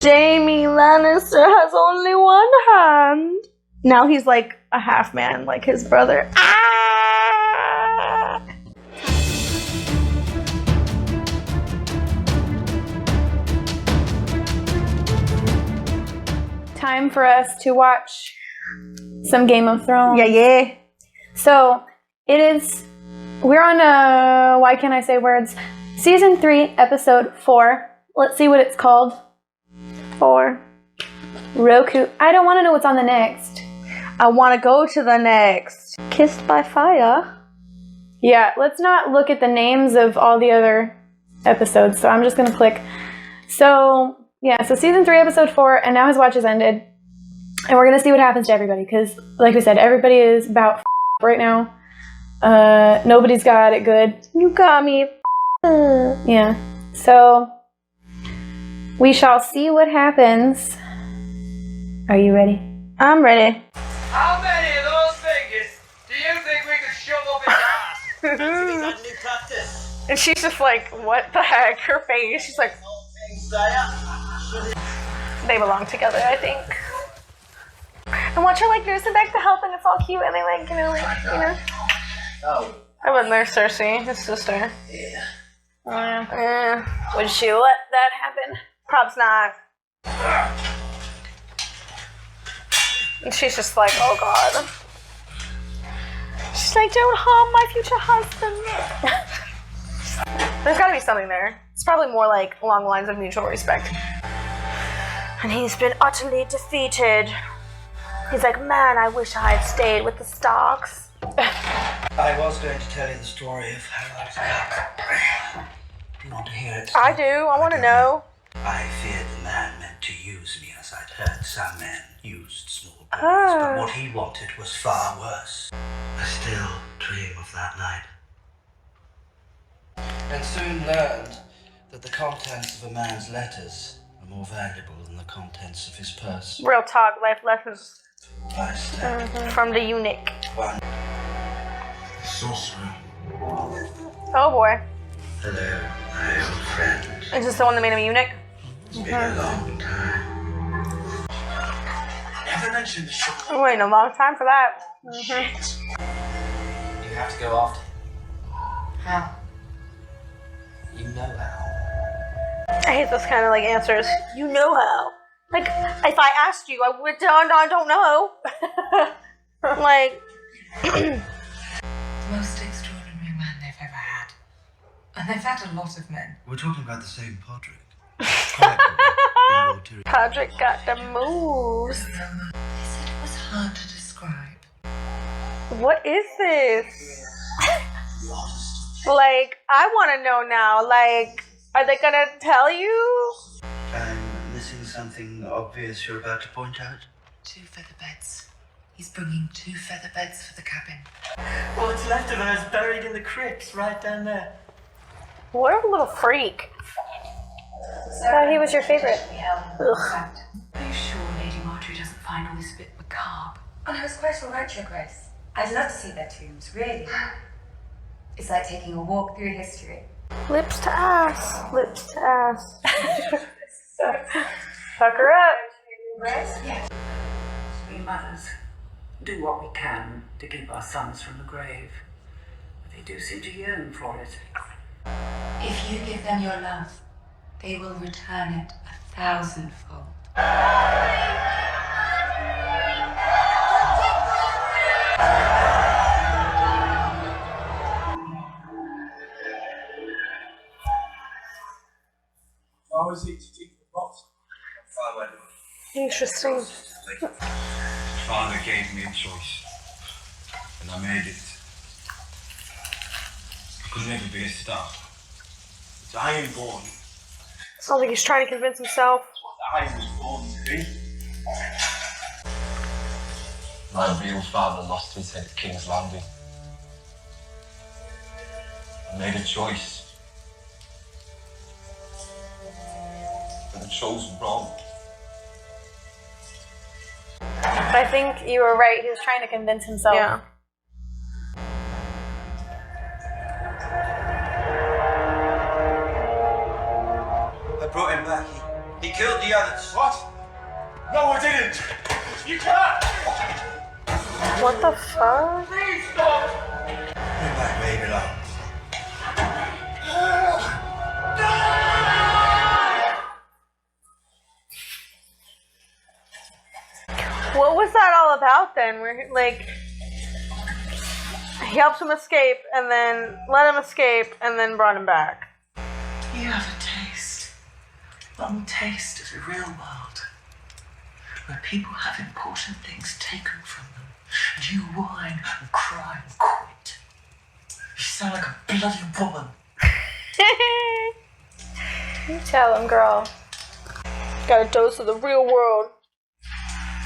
Jaime Lannister has only one hand. Now he's like a half man, like his brother. Ah! Time for us to watch some Game of Thrones. Yeah. So we're on why can't I say words? Season 3, episode 4. Let's see what it's called. 4. Roku. I don't want to know what's on the next. I want to go to the next. Kissed by Fire. Yeah, let's not look at the names of all the other episodes. So I'm just going to click. So, yeah, so season 3, episode 4, and now his watch has ended. And we're going to see what happens to everybody. Because, like we said, everybody is about right now. Nobody's got it good. You got me. Yeah. So, we shall see what happens. Are you ready? I'm ready. How many of those fingers do you think we could shove up his ass? And she's just like, what the heck? Her face. She's like, they belong together, I think. And watch her like nursing back to health, and it's all cute, and they like, you know. Oh. I wouldn't there, Cersei, his sister. Yeah. Would she let that happen? Probs not. And she's just like, oh god. She's like, don't harm my future husband. There's gotta be something there. It's probably more like along the lines of mutual respect. And he's been utterly defeated. He's like, man, I wish I had stayed with the Starks. I was going to tell you the story of how I was cut. Do you want to hear it? I do. I want to know. I feared the man meant to use me, as I'd heard some men used small boys, but what he wanted was far worse. I still dream of that night. And soon learned that the contents of a man's letters are more valuable than the contents of his purse. Real talk, life lessons I stepped from the eunuch. one sorcerer. Oh boy. Hello, my old friend. Is this the one that made him a eunuch? It's been a long time. Never mentioned the sugar. I'm waiting a long time for that. Shit. You have to go after him. How? You know how. I hate those kind of like answers. You know how. Like, if I asked you, I would. I don't know. Like. The most extraordinary man they've ever had. And they've had a lot of men. We're talking about the same Podrick. Podrick got the moves. They said it was hard to describe. What is this? Like, I want to know now. Like, are they gonna tell you? I'm missing something obvious you're about to point out. 2 feather beds. He's bringing 2 feather beds for the cabin. What's left of her is buried in the crypts right down there. What a little freak. He was your favorite. Are you sure Lady Marjorie doesn't find all this a bit macabre? Oh, no, it's quite all right, Your Grace. I'd love to see their tombs, really. It's like taking a walk through history. Lips to ass. Lips to ass. Fuck her up. Yes. We mothers do what we can to keep our sons from the grave. But they do seem to yearn for it. If you give them your love, they will return it 1,000-fold. How is it to take the box? Interesting. Father gave me a choice, and I made it. I could never be a star. But I am born. Sounds like he's trying to convince himself. What I was born to be. My real father lost his head at King's Landing. I made a choice. And I chose wrong. I think you were right. He was trying to convince himself. Yeah. I brought him back. He killed the others. What? No, I didn't. You can't. What the fuck? Please stop. Bring back baby along. What was that all about then? Where like he helped him escape and then let him escape and then brought him back. You have a taste. One taste of the real world. Where people have important things taken from them. And you whine and cry and quit. You sound like a bloody woman. You tell him, girl. Got a dose of the real world.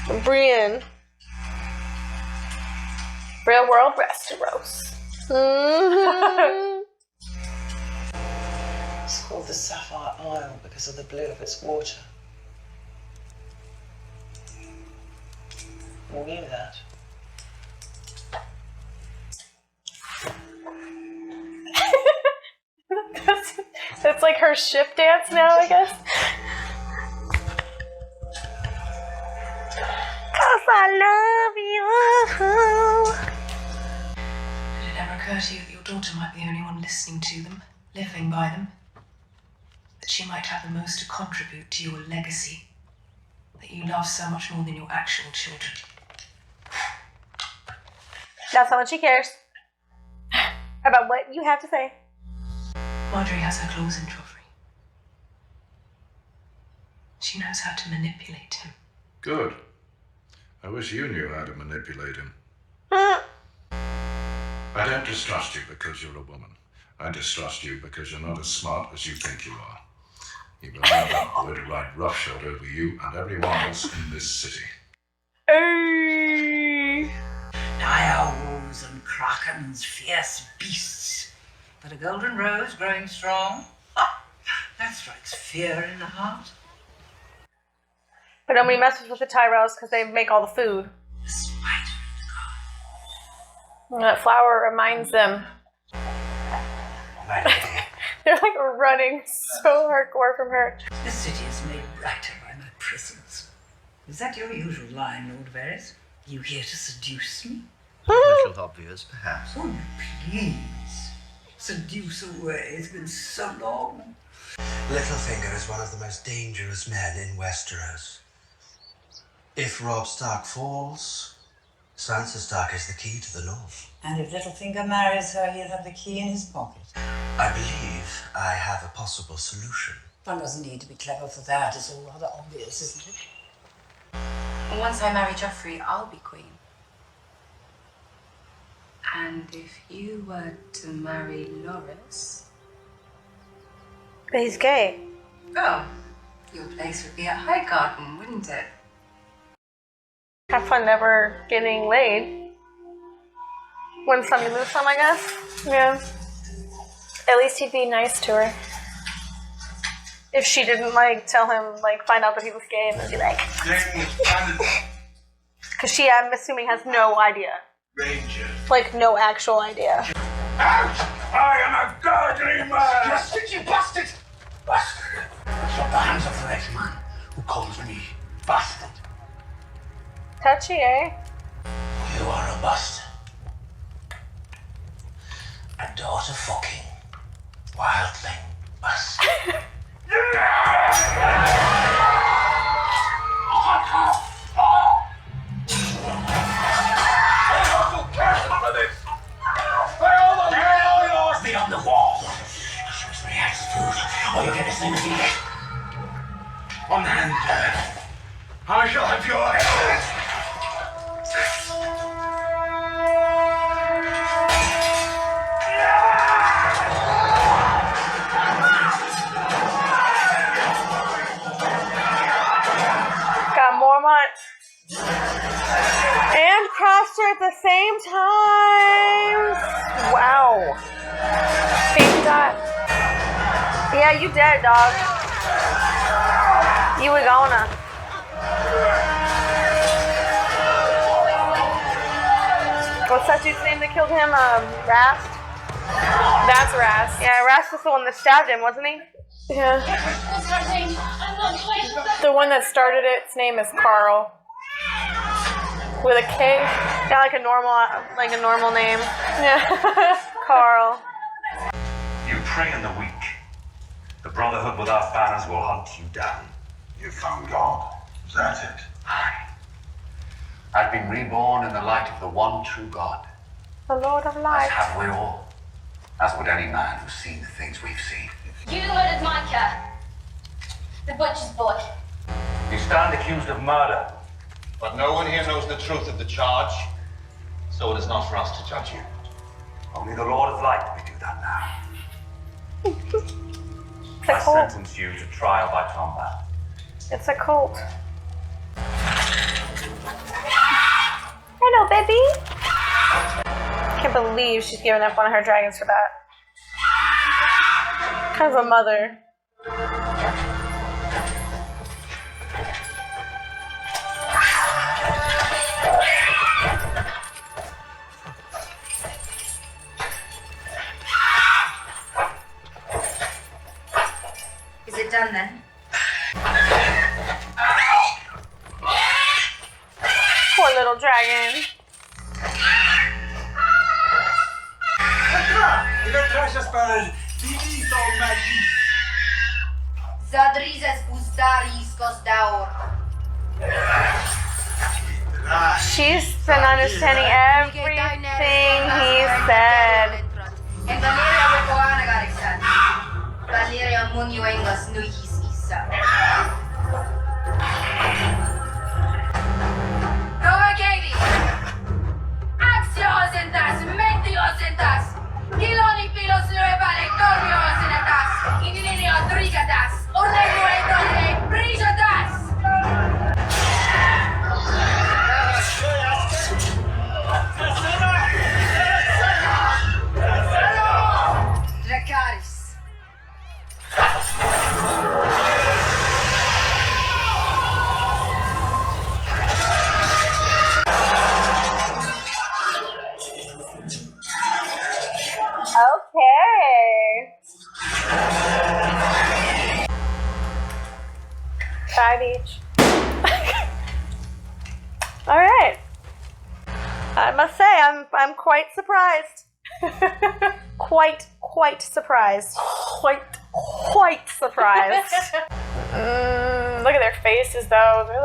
From Brienne. Real world Westeros. Mm-hmm. It's called the Sapphire Isle because of the blue of its water. You knew that. That's like her ship dance now, I guess. Cause I love you. Did it ever occur to you that your daughter might be the only one listening to them, living by them? That she might have the most to contribute to your legacy? That you love so much more than your actual children? That's how much she cares about what you have to say. Margaery has her claws in Joffrey. She knows how to manipulate him. Good. I wish you knew how to manipulate him. Hmm. I don't distrust you because you're a woman. I distrust you because you're not as smart as you think you are. He will have that boy to ride roughshod over you and everyone else in this city. Hey. Direwolves and krakens, fierce beasts. But a golden rose growing strong. Ha! That strikes fear in the heart. But nobody messes with the Tyrells because they make all the food. The spider in the garden. And that flower reminds them. They're like running so hardcore from her. This city is made brighter by my presence. Is that your usual line, Lord Varys? You here to seduce me? A little obvious, perhaps. Oh, please. Seduce away. It's been so long. Littlefinger is one of the most dangerous men in Westeros. If Robb Stark falls, Sansa Stark is the key to the north. And if Littlefinger marries her, he'll have the key in his pocket. I believe I have a possible solution. One doesn't need to be clever for that. It's all rather obvious, isn't it? And once I marry Joffrey, I'll be queen. And if you were to marry Loras... But he's gay. Oh, your place would be at Highgarden, wouldn't it? Have fun never getting laid. Win some, you lose some, I guess. Yeah. At least he'd be nice to her. If she didn't, like, tell him, like, find out that he was gay and then be like... Because she, I'm assuming, has no idea. Ranger. Like, no actual idea. Out! I am a godly man! Bastard, you bastard! Bastard! Stop the hands off the next man who calls me bastard. Touchy, eh? You are a bastard. A daughter fucking wildling bastard. On the wall. Show us reactors food, or you get the same as you get. On hand, I shall have your head. Got Mormont and Craster at the same time. Wow. Baby dot. Yeah, you dead, dog. You were gonna. What's that dude's name that killed him? Rast? That's Rast. Yeah, Rast was the one that stabbed him, wasn't he? Yeah. starting. I'm not quite. The one that started its name is Carl. With a K. Yeah, like a normal name. Yeah. Carl. You prey on the weak. The brotherhood without banners will hunt you down. You found God. Is that it? Aye. I've been reborn in the light of the one true God. The Lord of As Light. have we all. As would any man who's seen the things we've seen. You murdered Micah, the butcher's boy. You stand accused of murder. But no one here knows the truth of the charge, so it is not for us to judge you. Only the Lord of Light may do that now. It's a I cult. sentence you to trial by combat. It's a cult. Hello, baby. Can't believe she's giving up one of her dragons for that. Kind of a mother. Is it done then? Poor little dragon. Zadrizes Bustaris Kosdaur. She's been understanding everything he said. En Valeria Bokoana Garixan. Valeria Munyo Engas Nuikis Isa. Novageli! Axios en tas, metios en tas. Kiloni pilos nuevale, tornios en tas. Ininio trigatas. Orlego e donne, brigatas. Dracarys. Okay. Five each. All right. I must say, I'm quite surprised. quite surprised. Quite surprised. Look at their faces, though. They're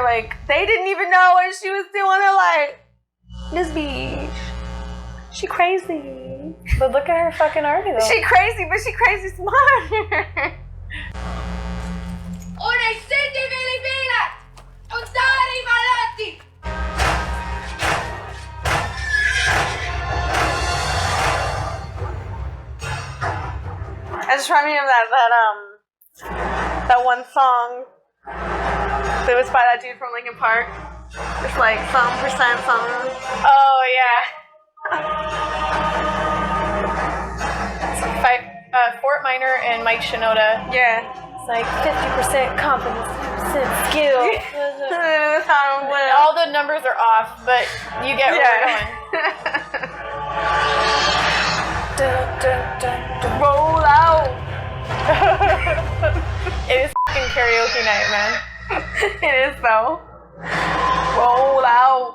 like, they didn't even know what she was doing. They're like, this bitch, she crazy. but look at her fucking army, though. She crazy, but she crazy smart. Una senti Filipina! Untari Malati! I just reminded me of that one song that was by that dude from Linkin Park. It's like some percent something. Oh, yeah. Fort Minor and Mike Shinoda. Yeah. It's like 50% confidence, 50% skill. All the numbers are off, but you get where we're going. Dun, dun, dun, dun. Roll out. It is fucking karaoke night, man. It is though. Roll out.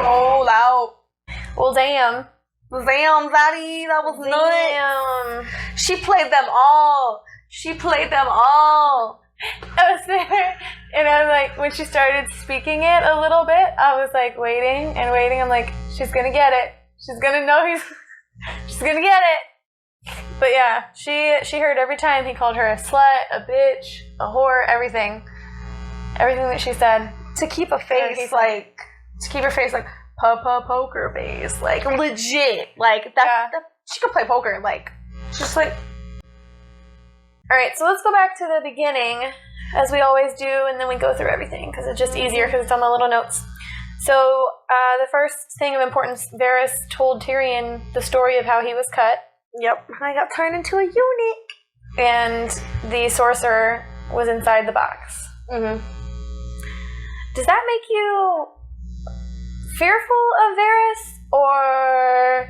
Roll out. Well, damn. Damn, Zaddy, that was nuts. She played them all. I was there, and I was like, when she started speaking it a little bit, I was like waiting and waiting. I'm like, she's gonna get it. She's gonna know she's gonna get it. But yeah, she heard every time he called her a slut, a bitch, a whore, everything that she said. To keep her face like poker face, like legit, like that. She could play poker, like just like. All right, so let's go back to the beginning, as we always do, and then we go through everything, because it's just easier because it's on the little notes. So the first thing of importance, Varys told Tyrion the story of how he was cut. Yep, I got turned into a eunuch. And the sorcerer was inside the box. Mm-hmm. Does that make you fearful of Varys, or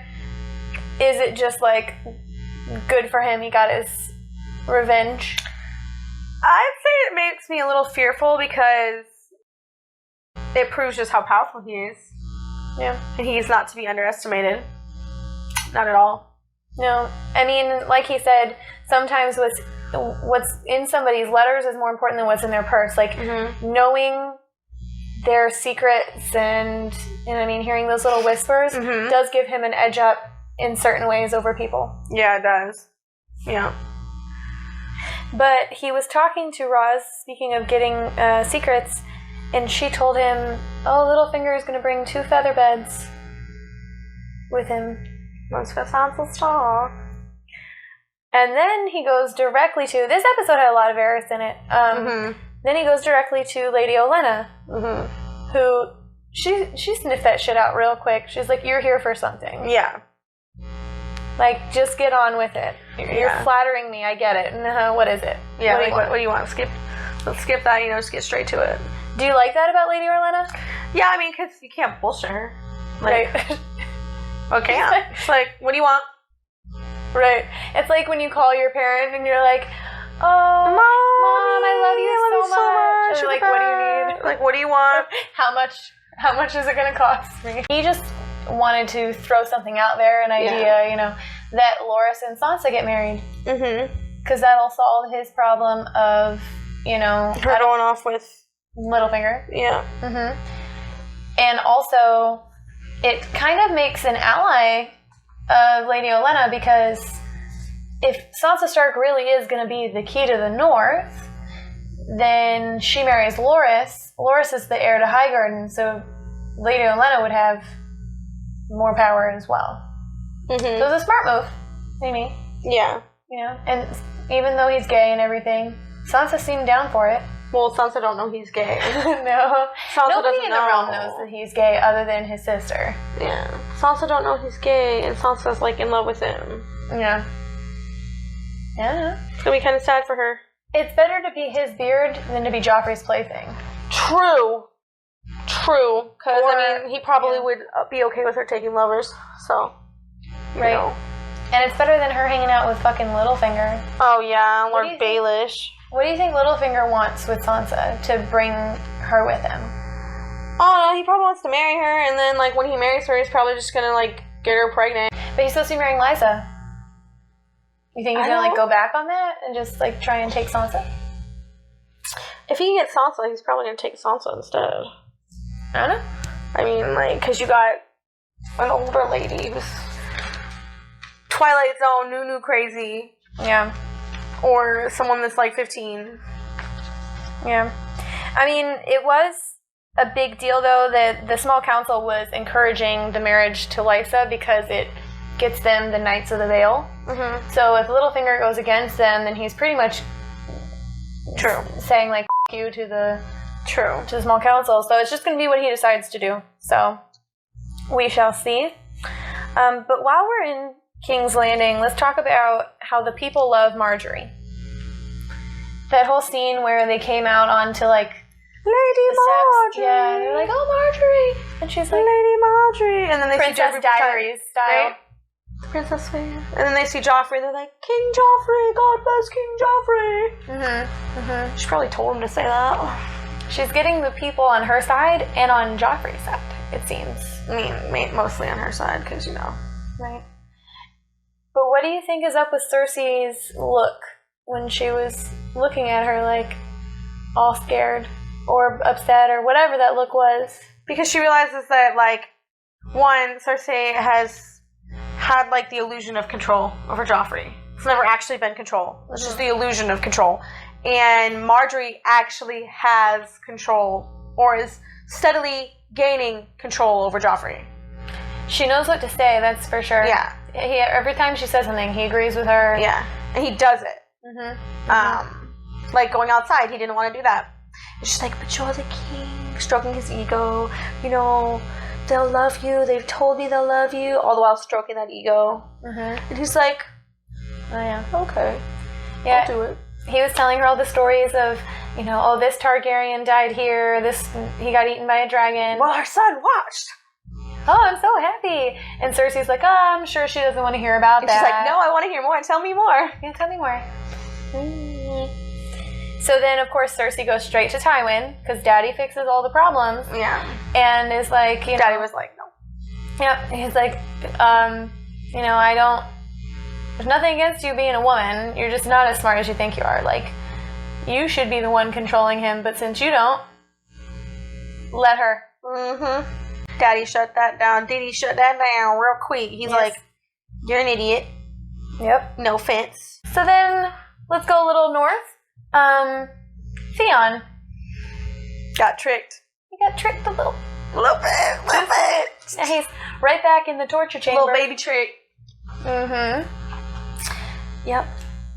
is it is it just like good for him? He got his revenge. I'd say it makes me a little fearful because it proves just how powerful he is. Yeah. And he's not to be underestimated. Not at all. No. I mean, like he said, sometimes what's in somebody's letters is more important than what's in their purse. Like, knowing their secrets and I mean, hearing those little whispers does give him an edge up in certain ways over people. Yeah, it does. Yeah. But he was talking to Roz, speaking of getting secrets, and she told him, oh, Littlefinger is going to bring 2 feather beds with him. One's for Sansa Stark. And then he goes directly to, this episode had a lot of Varys in it. Then he goes directly to Lady Olenna, who, she sniffed that shit out real quick. She's like, you're here for something. Yeah. Like, just get on with it. You're flattering me, I get it. What is it? Yeah, what do you want? Let's skip that, just get straight to it. Do you like that about Lady Olenna? Yeah, I mean, because you can't bullshit her. Like, right. Okay, yeah. It's like, what do you want? Right. It's like when you call your parent and you're like, oh, Mom, I love you so much. Or like, what do you need? Like, what do you want? How much is it going to cost me? He just wanted to throw something out there, an idea, that Loras and Sansa get married. Because that'll solve his problem of, her going off with Littlefinger. Yeah. And also, it kind of makes an ally of Lady Olenna, because if Sansa Stark really is going to be the key to the North, then she marries Loras. Loras is the heir to Highgarden, so Lady Olenna would have more power as well. So it was a smart move, maybe. Yeah. And even though he's gay and everything, Sansa seemed down for it. Well, Sansa don't know he's gay. No. Sansa Nobody doesn't in the realm knows that he's gay other than his sister. Yeah. Sansa don't know he's gay, and Sansa's, like, in love with him. Yeah. Yeah. It's gonna be kind of sad for her. It's better to be his beard than to be Joffrey's plaything. True. Because, I mean, he probably would be okay with her taking lovers, so. Right. And it's better than her hanging out with fucking Littlefinger. Oh, yeah, Lord Baelish. What do you think Littlefinger wants with Sansa to bring her with him? Oh, he probably wants to marry her, and then, like, when he marries her, he's probably just gonna, like, get her pregnant. But he's supposed to be marrying Lysa. You think he's gonna, like, go back on that and just, like, try and take Sansa? If he can get Sansa, he's probably gonna take Sansa instead. I don't know. I mean, like, because you got an older lady who's Twilight Zone, new crazy. Yeah. Or someone that's, like, 15. Yeah. I mean, it was a big deal, though, that the small council was encouraging the marriage to Lysa because it gets them the Knights of the Vale. So if Littlefinger goes against them, then he's pretty much saying, like, F you to the small council. So it's just going to be what he decides to do. So we shall see. But while we're in King's Landing, let's talk about how the people love Margaery. That whole scene where they came out onto, like, Lady Margaery. Yeah, they're like, oh, Margaery. And she's like, Lady Margaery. And then they Princess see Joffrey Diaries style. Right? Princess Fair. And then they see Joffrey. They're like, King Joffrey. God bless King Joffrey. She probably told him to say that. She's getting the people on her side and on Joffrey's side, it seems. I mean, mostly on her side, because, Right. But what do you think is up with Cersei's look when she was looking at her, like, all scared or upset or whatever that look was? Because she realizes that, like, one, Cersei has had, like, the illusion of control over Joffrey. It's never actually been control. It's just the illusion of control. And Margaery actually has control, or is steadily gaining control over Joffrey. She knows what to say, that's for sure. Yeah. Every time she says something, he agrees with her. Yeah. And he does it. Like, going outside, he didn't want to do that. It's just like, but you're the king, stroking his ego, they'll love you, they've told me they'll love you, all the while stroking that ego. And he's like, oh yeah, okay, yeah, I'll do it. He was telling her all the stories of, oh, this Targaryen died here, he got eaten by a dragon. Well, her son watched. Oh, I'm so happy. And Cersei's like, oh, I'm sure she doesn't want to hear about that. She's like, no, I want to hear more. Tell me more. Yeah, tell me more. So then, of course, Cersei goes straight to Tywin, because Daddy fixes all the problems. Yeah. And is like, Daddy was like, no. Yep. He's like, there's nothing against you being a woman. You're just not as smart as you think you are. Like, you should be the one controlling him, but since you don't, let her. Mm-hmm. Daddy shut that down. Diddy shut that down real quick. He's like, you're an idiot. Yep. No offense. So then, let's go a little north. Theon. Got tricked. He got tricked a little bit. And he's right back in the torture chamber. Little baby trick. Mm-hmm. Yep.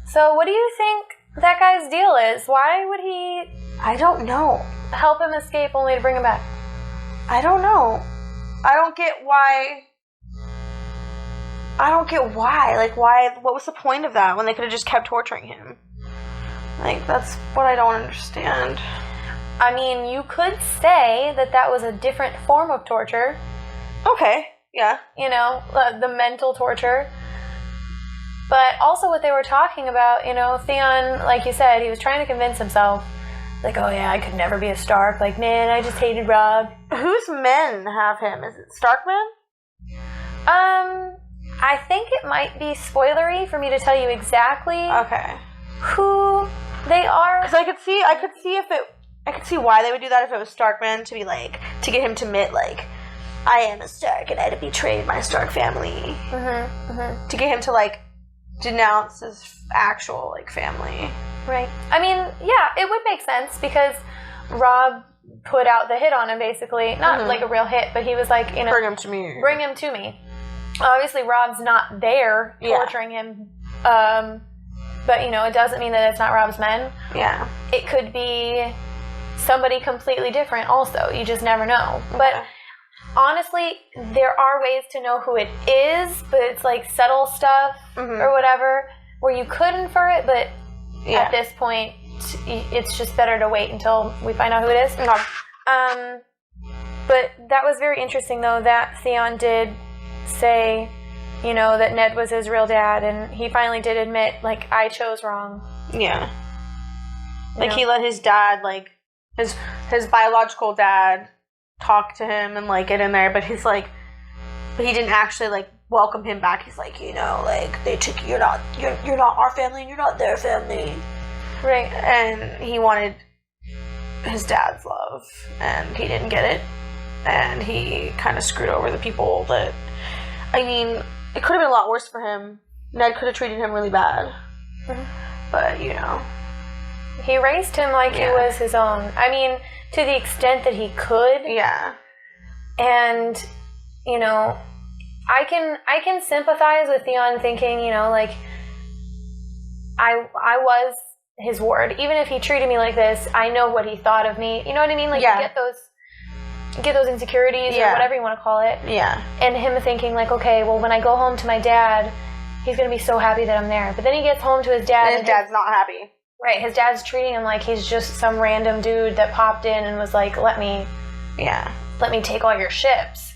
So what do you think that guy's deal is? Why would he... I don't know. Help him escape only to bring him back? I don't know. I don't get why. Like, why? What was the point of that when they could have just kept torturing him? Like, that's what I don't understand. I mean, you could say that was a different form of torture. Okay, yeah. The mental torture. But also what they were talking about, Theon, like you said, he was trying to convince himself, like, oh yeah, I could never be a Stark. Like, man, I just hated Robb. Whose men have him? Is it Stark men? I think it might be spoilery for me to tell you exactly who they are. Because I could see why they would do that if it was Stark men, to be like, to get him to admit, like, I am a Stark and I betrayed my Stark family. To get him to, like, denounce his actual, like, family. Right. I mean, yeah, it would make sense because Robb put out the hit on him, basically. Not like a real hit, but he was like, bring him to me. Bring him to me. Obviously, Robb's not there torturing him. But, it doesn't mean that it's not Robb's men. Yeah. It could be somebody completely different also. You just never know. Okay. But honestly, there are ways to know who it is, but it's like subtle stuff or whatever, where you could infer it, but at this point, it's just better to wait until we find out who it is. But that was very interesting, though, that Theon did say, that Ned was his real dad, and he finally did admit, like, I chose wrong. Yeah. Like, he let his dad, like, his biological dad talk to him and, like, get in there, but he's like, but he didn't actually, like, welcome him back. He's like, like, they took you're not our family and you're not their family. Right. And he wanted his dad's love, and he didn't get it, and he kind of screwed over the people that, I mean, it could have been a lot worse for him. Ned could have treated him really bad. But, he raised him like he was his own. I mean, to the extent that he could. Yeah. And, I can sympathize with Theon thinking, like, I was his ward. Even if he treated me like this, I know what he thought of me. You know what I mean? Like, you get those insecurities or whatever you want to call it. Yeah. And him thinking, like, okay, well, when I go home to my dad, he's going to be so happy that I'm there. But then he gets home to his dad. And his dad's not happy. Right. His dad's treating him like he's just some random dude that popped in and was like, let me take all your ships.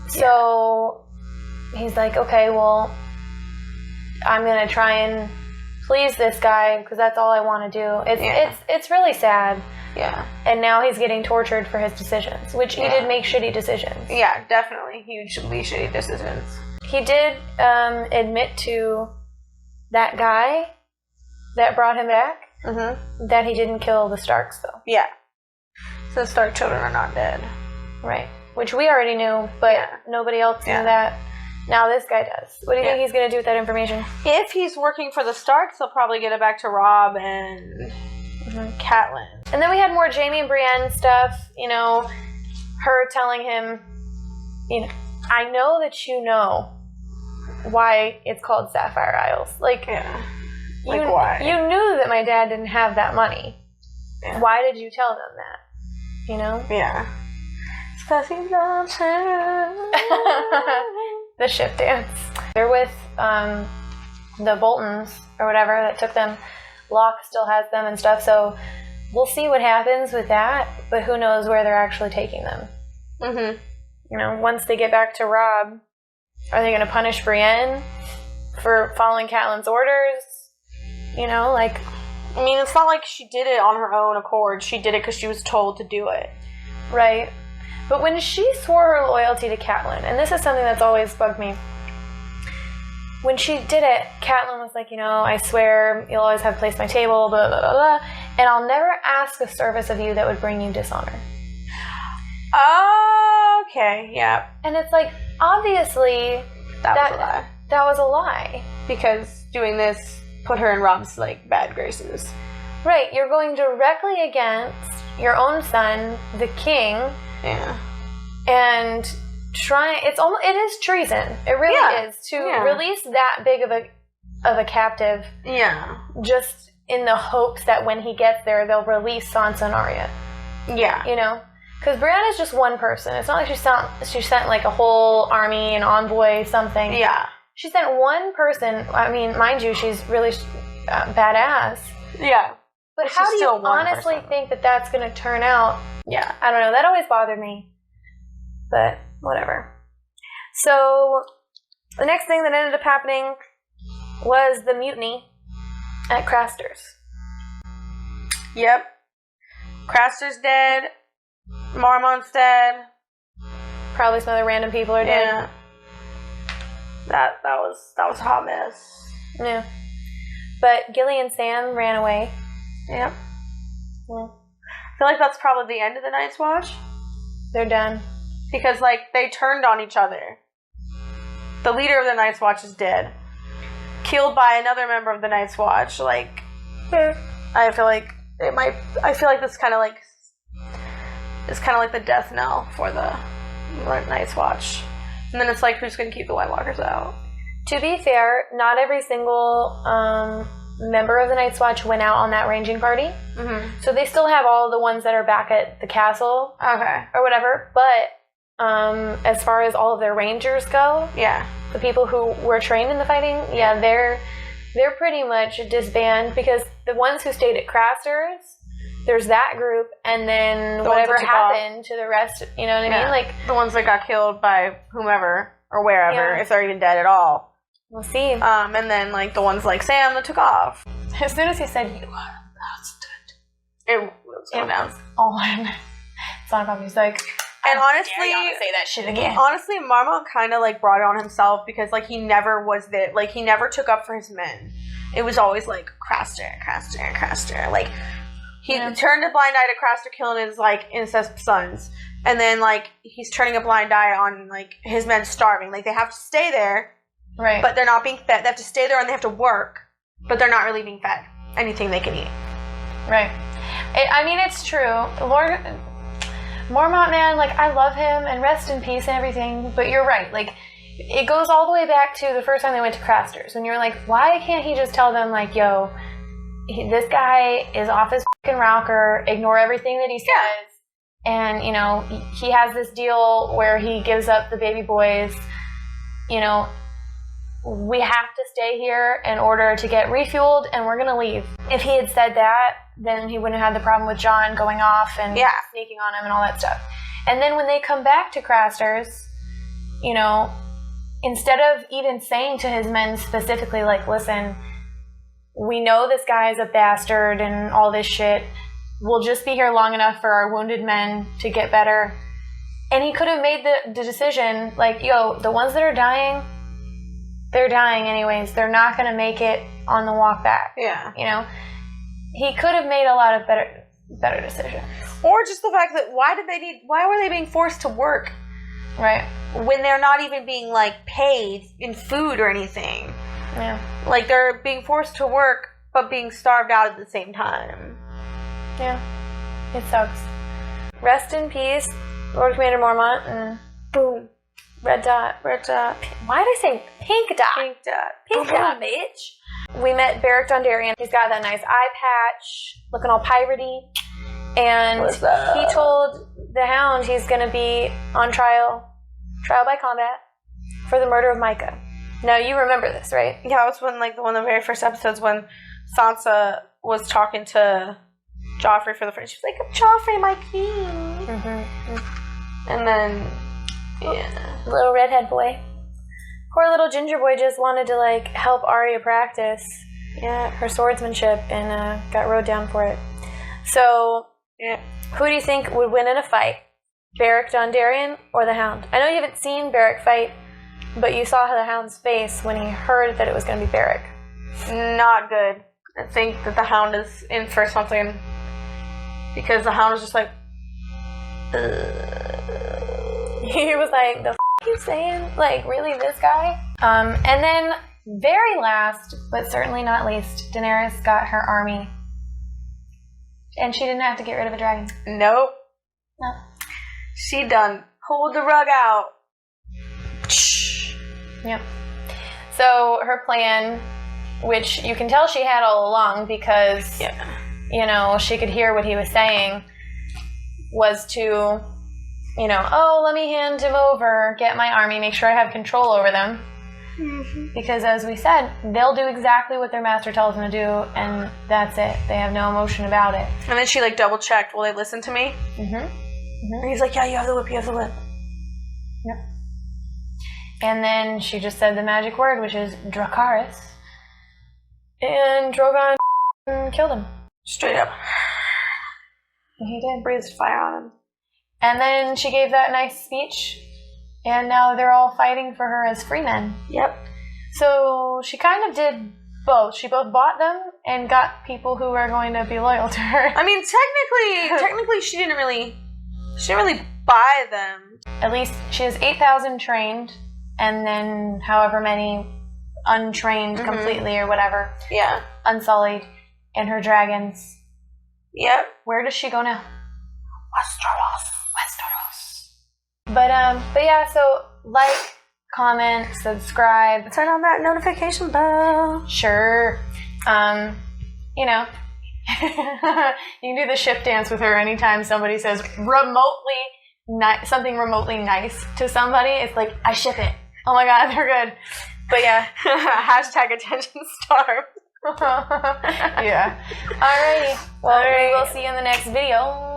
So he's like, okay, well, I'm going to try and please this guy because that's all I want to do. It's really sad. Yeah. And now he's getting tortured for his decisions, which he did make shitty decisions. Yeah, definitely hugely shitty decisions. He did admit to that guy that brought him back that he didn't kill the Starks, though. Yeah. So the Stark children are not dead. Right. Which we already knew, but nobody else knew that. Now this guy does. What do you think he's going to do with that information? If he's working for the Starks, they'll probably get it back to Robb and Catelyn. And then we had more Jaime and Brienne stuff, her telling him, I know that you know why it's called Sapphire Isles. Like, why? You knew that my dad didn't have that money. Yeah. Why did you tell them that? Yeah. It's because he loves her. The ship dance. They're with the Boltons or whatever that took them. Locke still has them and stuff, so we'll see what happens with that, but who knows where they're actually taking them. Once they get back to Robb, are they going to punish Brienne for following Catelyn's orders? I mean, it's not like she did it on her own accord. She did it because she was told to do it. Right. But when she swore her loyalty to Catelyn, and this is something that's always bugged me, when she did it, Catelyn was like, I swear you'll always have a place at my table, blah, blah, blah, blah, and I'll never ask a service of you that would bring you dishonor. Okay, yeah. And it's like, obviously, that was a lie. That was a lie. Because doing this put her in Rob's, bad graces. Right, you're going directly against your own son, the king. Yeah. And it is treason. It really is to release that big of a captive. Yeah. Just in the hopes that when he gets there, they'll release Sansa and Arya. Yeah. Because Brienne is just one person. It's not like she sent a whole army, an envoy, something. Yeah. She sent one person. I mean, mind you, she's really badass. Yeah. But how do you honestly think that that's going to turn out? Yeah. I don't know. That always bothered me. But whatever. So the next thing that ended up happening was the mutiny at Craster's. Yep. Craster's dead. Mormont's dead. Probably some other random people are dead. Yeah. That was a hot mess. Yeah. But Gilly and Sam ran away. Yep. Yeah. I feel like that's probably the end of the Night's Watch. They're done. Because, they turned on each other. The leader of the Night's Watch is dead. Killed by another member of the Night's Watch. I feel like this kind of it's kind of like the death knell for the Night's Watch. And then it's who's going to keep the White Walkers out? To be fair, not every single member of the Night's Watch went out on that ranging party. Mm-hmm. So they still have all the ones that are back at the castle. Okay. Or whatever. But as far as all of their rangers go, the people who were trained in the fighting, they're pretty much disbanded, because the ones who stayed at Craster's, there's that group, and then whatever happened to the rest, you know what I mean? The ones that got killed by whomever or wherever, if they're even dead at all. We'll see. And then the ones like Sam that took off. As soon as he said, "You are bastard," it was going down. Oh, it's not about music. And honestly, say that shit again. Honestly, Mormont kind of brought it on himself, because he never was there. He never took up for his men. It was always Craster. He turned a blind eye to Craster killing his incest sons, and then he's turning a blind eye on his men starving. They have to stay there, right? But they're not being fed. They have to stay there and they have to work, but they're not really being fed anything they can eat. Right. It's true. Lord Mormont, man, I love him and rest in peace and everything, but you're right. It goes all the way back to the first time they went to Craster's, and you're why can't he just tell them yo, this guy is off his fucking rocker, ignore everything that he says, and he has this deal where he gives up the baby boys. We have to stay here in order to get refueled, and we're gonna leave. If he had said that, then he wouldn't have had the problem with Jon going off and sneaking on him and all that stuff. And then when they come back to Craster's, instead of even saying to his men specifically, listen, we know this guy's a bastard and all this shit. We'll just be here long enough for our wounded men to get better. And he could have made the decision, the ones that are dying, they're dying anyways. They're not going to make it on the walk back. Yeah. He could have made a lot of better decisions. Or just the fact that why were they being forced to work? Right. When they're not even being paid in food or anything. Yeah. They're being forced to work but being starved out at the same time. Yeah. It sucks. Rest in peace, Lord Commander Mormont, and boom. Red dot. Why did I say pink dot? Pink dot, bitch. We met Beric Dondarrion. He's got that nice eye patch, looking all piratey. And he told the Hound he's going to be on trial by combat, for the murder of Micah. Now, you remember this, right? Yeah, it was when, one of the very first episodes when Sansa was talking to Joffrey for the first. She was like, "Joffrey, my king." Mm-hmm. And then, little redhead boy. Poor little ginger boy just wanted to, help Arya practice. Yeah. her swordsmanship and got rode down for it. So, who do you think would win in a fight? Beric Dondarrion or the Hound? I know you haven't seen Beric fight, but you saw the Hound's face when he heard that it was going to be Beric. Not good. I think that the Hound is in for something because the Hound was just like, he was like, the f*** you saying? Like, really, this guy? And then, very last, but certainly not least, Daenerys got her army. And she didn't have to get rid of a dragon. Nope. No. She done pulled the rug out. Yep. So her plan, which you can tell she had all along because, you know, she could hear what he was saying, was to, you know, oh, let me hand him over, get my army, make sure I have control over them. Mm-hmm. Because as we said, they'll do exactly what their master tells them to do, and that's it. They have no emotion about it. And then she like double checked, will they listen to me? Mm-hmm. Mm-hmm. And he's like, yeah, you have the whip, you have the whip. Yep. And then she just said the magic word, which is Dracarys. And Drogon killed him. Straight up. He did. Breathed fire on him. And then she gave that nice speech, and now they're all fighting for her as free men. Yep. So she kind of did both. She both bought them and got people who were going to be loyal to her. I mean, technically, she didn't really buy them. At least she has 8,000 trained, and then however many untrained completely or whatever. Yeah. Unsullied, and her dragons. Yep. Where does she go now? Westeros. But yeah, so like, comment, subscribe. Turn on that notification bell. Sure. You know, you can do the ship dance with her anytime somebody says something remotely nice to somebody. It's like, I ship it. Oh my god, they're good. But yeah. Hashtag attention starved. Yeah. Alrighty. Well, we will see you in the next video.